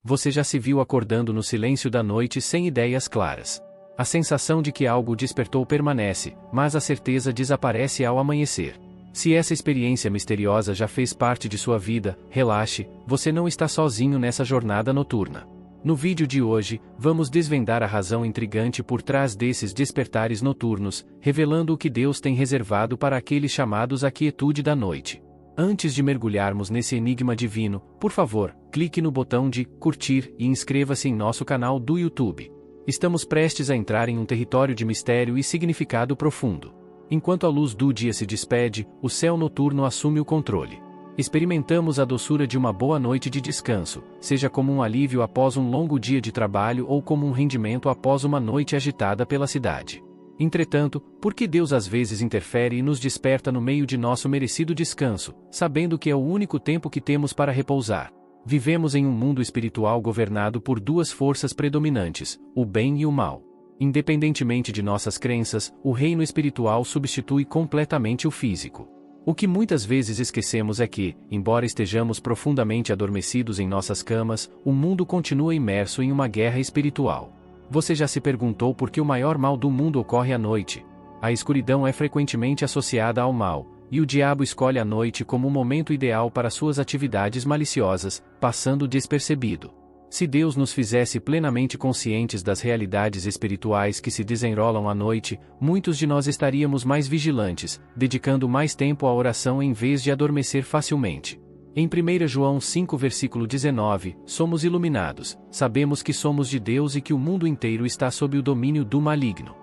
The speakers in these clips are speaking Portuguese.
Você já se viu acordando no silêncio da noite sem ideias claras. A sensação de que algo despertou permanece, mas a certeza desaparece ao amanhecer. Se essa experiência misteriosa já fez parte de sua vida, relaxe, você não está sozinho nessa jornada noturna. No vídeo de hoje, vamos desvendar a razão intrigante por trás desses despertares noturnos, revelando o que Deus tem reservado para aqueles chamados à quietude da noite. Antes de mergulharmos nesse enigma divino, por favor, clique no botão de curtir e inscreva-se em nosso canal do YouTube. Estamos prestes a entrar em um território de mistério e significado profundo. Enquanto a luz do dia se despede, o céu noturno assume o controle. Experimentamos a doçura de uma boa noite de descanso, seja como um alívio após um longo dia de trabalho ou como um rendimento após uma noite agitada pela cidade. Entretanto, por que Deus às vezes interfere e nos desperta no meio de nosso merecido descanso, sabendo que é o único tempo que temos para repousar? Vivemos em um mundo espiritual governado por duas forças predominantes, o bem e o mal. Independentemente de nossas crenças, o reino espiritual substitui completamente o físico. O que muitas vezes esquecemos é que, embora estejamos profundamente adormecidos em nossas camas, o mundo continua imerso em uma guerra espiritual. Você já se perguntou por que o maior mal do mundo ocorre à noite? A escuridão é frequentemente associada ao mal, e o diabo escolhe a noite como o momento ideal para suas atividades maliciosas, passando despercebido. Se Deus nos fizesse plenamente conscientes das realidades espirituais que se desenrolam à noite, muitos de nós estaríamos mais vigilantes, dedicando mais tempo à oração em vez de adormecer facilmente. Em 1 João 5 versículo 19, somos iluminados, sabemos que somos de Deus e que o mundo inteiro está sob o domínio do maligno.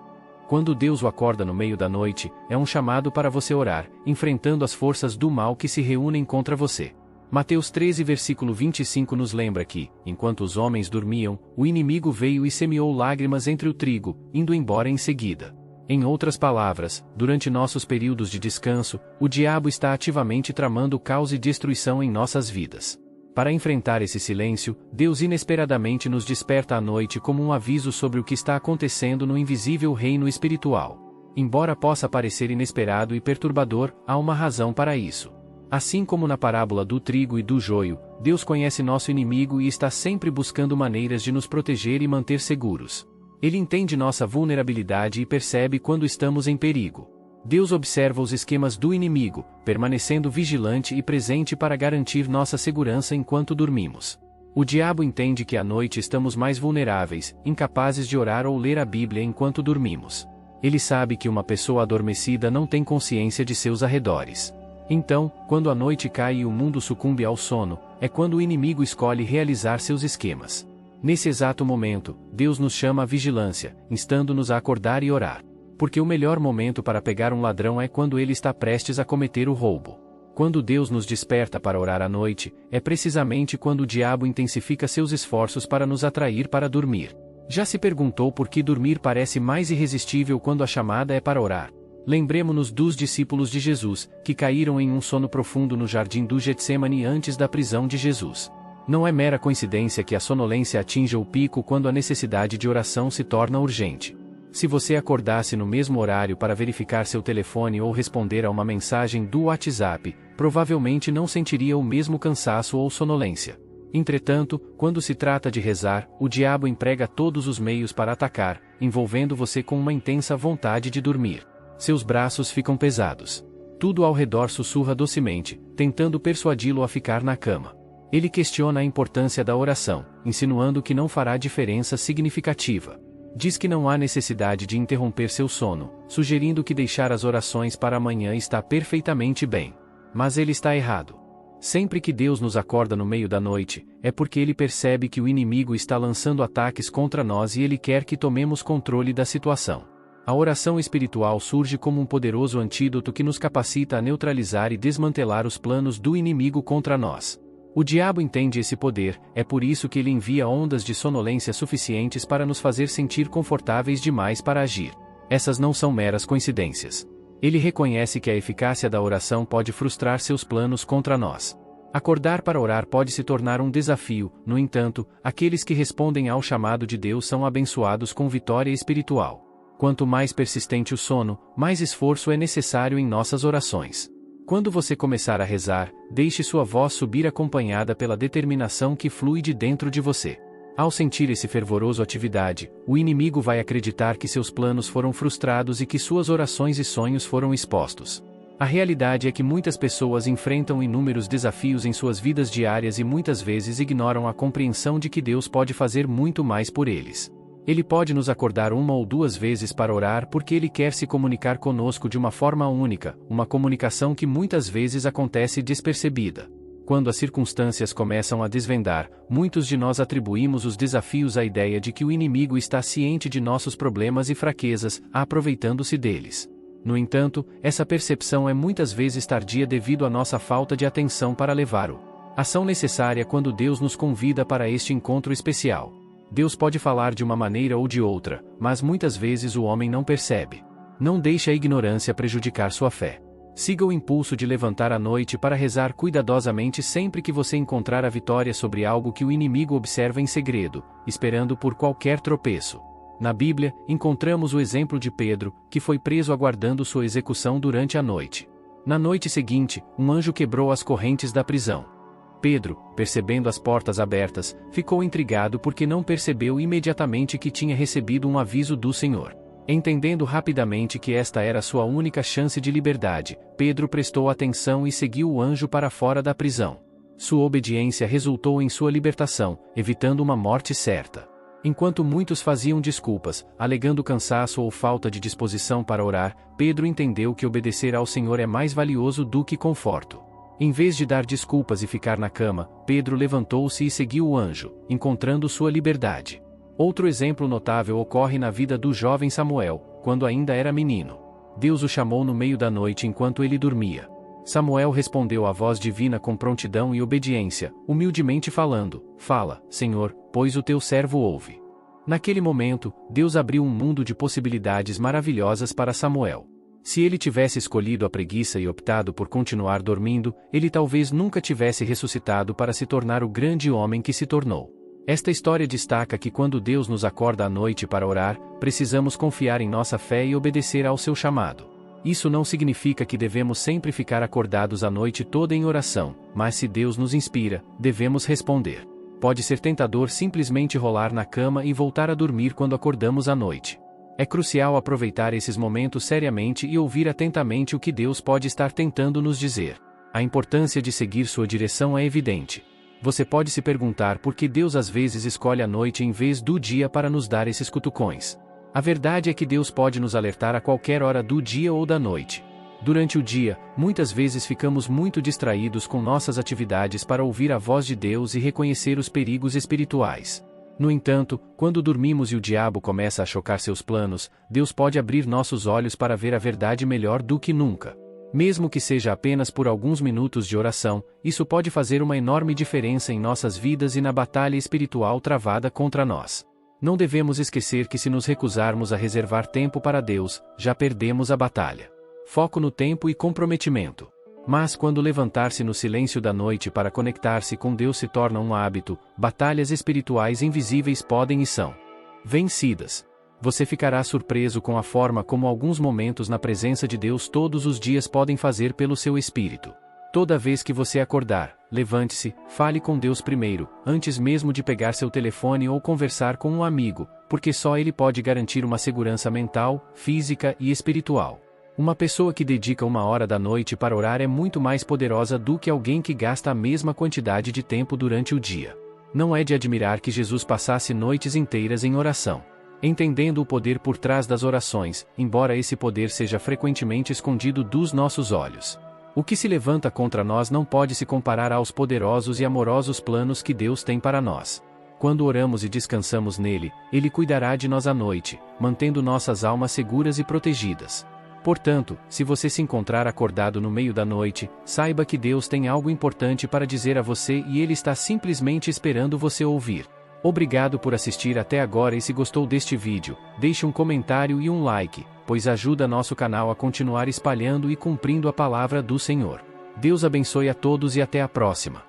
Quando Deus o acorda no meio da noite, é um chamado para você orar, enfrentando as forças do mal que se reúnem contra você. Mateus 13 versículo 25 nos lembra que, enquanto os homens dormiam, o inimigo veio e semeou lágrimas entre o trigo, indo embora em seguida. Em outras palavras, durante nossos períodos de descanso, o diabo está ativamente tramando caos e destruição em nossas vidas. Para enfrentar esse silêncio, Deus inesperadamente nos desperta à noite como um aviso sobre o que está acontecendo no invisível reino espiritual. Embora possa parecer inesperado e perturbador, há uma razão para isso. Assim como na parábola do trigo e do joio, Deus conhece nosso inimigo e está sempre buscando maneiras de nos proteger e manter seguros. Ele entende nossa vulnerabilidade e percebe quando estamos em perigo. Deus observa os esquemas do inimigo, permanecendo vigilante e presente para garantir nossa segurança enquanto dormimos. O diabo entende que à noite estamos mais vulneráveis, incapazes de orar ou ler a Bíblia enquanto dormimos. Ele sabe que uma pessoa adormecida não tem consciência de seus arredores. Então, quando a noite cai e o mundo sucumbe ao sono, é quando o inimigo escolhe realizar seus esquemas. Nesse exato momento, Deus nos chama à vigilância, instando-nos a acordar e orar. Porque o melhor momento para pegar um ladrão é quando ele está prestes a cometer o roubo. Quando Deus nos desperta para orar à noite, é precisamente quando o diabo intensifica seus esforços para nos atrair para dormir. Já se perguntou por que dormir parece mais irresistível quando a chamada é para orar? Lembremo-nos dos discípulos de Jesus, que caíram em um sono profundo no jardim do Getsêmani antes da prisão de Jesus. Não é mera coincidência que a sonolência atinja o pico quando a necessidade de oração se torna urgente. Se você acordasse no mesmo horário para verificar seu telefone ou responder a uma mensagem do WhatsApp, provavelmente não sentiria o mesmo cansaço ou sonolência. Entretanto, quando se trata de rezar, o diabo emprega todos os meios para atacar, envolvendo você com uma intensa vontade de dormir. Seus braços ficam pesados. Tudo ao redor sussurra docemente, tentando persuadi-lo a ficar na cama. Ele questiona a importância da oração, insinuando que não fará diferença significativa. Diz que não há necessidade de interromper seu sono, sugerindo que deixar as orações para amanhã está perfeitamente bem. Mas ele está errado. Sempre que Deus nos acorda no meio da noite, é porque ele percebe que o inimigo está lançando ataques contra nós e ele quer que tomemos controle da situação. A oração espiritual surge como um poderoso antídoto que nos capacita a neutralizar e desmantelar os planos do inimigo contra nós. O diabo entende esse poder, é por isso que ele envia ondas de sonolência suficientes para nos fazer sentir confortáveis demais para agir. Essas não são meras coincidências. Ele reconhece que a eficácia da oração pode frustrar seus planos contra nós. Acordar para orar pode se tornar um desafio, no entanto, aqueles que respondem ao chamado de Deus são abençoados com vitória espiritual. Quanto mais persistente o sono, mais esforço é necessário em nossas orações. Quando você começar a rezar, deixe sua voz subir acompanhada pela determinação que flui de dentro de você. Ao sentir esse fervoroso atividade, o inimigo vai acreditar que seus planos foram frustrados e que suas orações e sonhos foram expostos. A realidade é que muitas pessoas enfrentam inúmeros desafios em suas vidas diárias e muitas vezes ignoram a compreensão de que Deus pode fazer muito mais por eles. Ele pode nos acordar uma ou duas vezes para orar porque Ele quer se comunicar conosco de uma forma única, uma comunicação que muitas vezes acontece despercebida. Quando as circunstâncias começam a desvendar, muitos de nós atribuímos os desafios à ideia de que o inimigo está ciente de nossos problemas e fraquezas, aproveitando-se deles. No entanto, essa percepção é muitas vezes tardia devido à nossa falta de atenção para levar a ação necessária quando Deus nos convida para este encontro especial. Deus pode falar de uma maneira ou de outra, mas muitas vezes o homem não percebe. Não deixe a ignorância prejudicar sua fé. Siga o impulso de levantar à noite para rezar cuidadosamente sempre que você encontrar a vitória sobre algo que o inimigo observa em segredo, esperando por qualquer tropeço. Na Bíblia, encontramos o exemplo de Pedro, que foi preso aguardando sua execução durante a noite. Na noite seguinte, um anjo quebrou as correntes da prisão. Pedro, percebendo as portas abertas, ficou intrigado porque não percebeu imediatamente que tinha recebido um aviso do Senhor. Entendendo rapidamente que esta era sua única chance de liberdade, Pedro prestou atenção e seguiu o anjo para fora da prisão. Sua obediência resultou em sua libertação, evitando uma morte certa. Enquanto muitos faziam desculpas, alegando cansaço ou falta de disposição para orar, Pedro entendeu que obedecer ao Senhor é mais valioso do que conforto. Em vez de dar desculpas e ficar na cama, Pedro levantou-se e seguiu o anjo, encontrando sua liberdade. Outro exemplo notável ocorre na vida do jovem Samuel, quando ainda era menino. Deus o chamou no meio da noite enquanto ele dormia. Samuel respondeu à voz divina com prontidão e obediência, humildemente falando: "Fala, Senhor, pois o teu servo ouve." Naquele momento, Deus abriu um mundo de possibilidades maravilhosas para Samuel. Se ele tivesse escolhido a preguiça e optado por continuar dormindo, ele talvez nunca tivesse ressuscitado para se tornar o grande homem que se tornou. Esta história destaca que quando Deus nos acorda à noite para orar, precisamos confiar em nossa fé e obedecer ao seu chamado. Isso não significa que devemos sempre ficar acordados a noite toda em oração, mas se Deus nos inspira, devemos responder. Pode ser tentador simplesmente rolar na cama e voltar a dormir quando acordamos à noite. É crucial aproveitar esses momentos seriamente e ouvir atentamente o que Deus pode estar tentando nos dizer. A importância de seguir sua direção é evidente. Você pode se perguntar por que Deus às vezes escolhe a noite em vez do dia para nos dar esses cutucões. A verdade é que Deus pode nos alertar a qualquer hora do dia ou da noite. Durante o dia, muitas vezes ficamos muito distraídos com nossas atividades para ouvir a voz de Deus e reconhecer os perigos espirituais. No entanto, quando dormimos e o diabo começa a chocar seus planos, Deus pode abrir nossos olhos para ver a verdade melhor do que nunca. Mesmo que seja apenas por alguns minutos de oração, isso pode fazer uma enorme diferença em nossas vidas e na batalha espiritual travada contra nós. Não devemos esquecer que se nos recusarmos a reservar tempo para Deus, já perdemos a batalha. Foco no tempo e comprometimento. Mas quando levantar-se no silêncio da noite para conectar-se com Deus se torna um hábito, batalhas espirituais invisíveis podem e são vencidas. Você ficará surpreso com a forma como alguns momentos na presença de Deus todos os dias podem fazer pelo seu espírito. Toda vez que você acordar, levante-se, fale com Deus primeiro, antes mesmo de pegar seu telefone ou conversar com um amigo, porque só Ele pode garantir uma segurança mental, física e espiritual. Uma pessoa que dedica 1 hora da noite para orar é muito mais poderosa do que alguém que gasta a mesma quantidade de tempo durante o dia. Não é de admirar que Jesus passasse noites inteiras em oração. Entendendo o poder por trás das orações, embora esse poder seja frequentemente escondido dos nossos olhos. O que se levanta contra nós não pode se comparar aos poderosos e amorosos planos que Deus tem para nós. Quando oramos e descansamos nele, Ele cuidará de nós à noite, mantendo nossas almas seguras e protegidas. Portanto, se você se encontrar acordado no meio da noite, saiba que Deus tem algo importante para dizer a você e Ele está simplesmente esperando você ouvir. Obrigado por assistir até agora e se gostou deste vídeo, deixe um comentário e um like, pois ajuda nosso canal a continuar espalhando e cumprindo a palavra do Senhor. Deus abençoe a todos e até a próxima.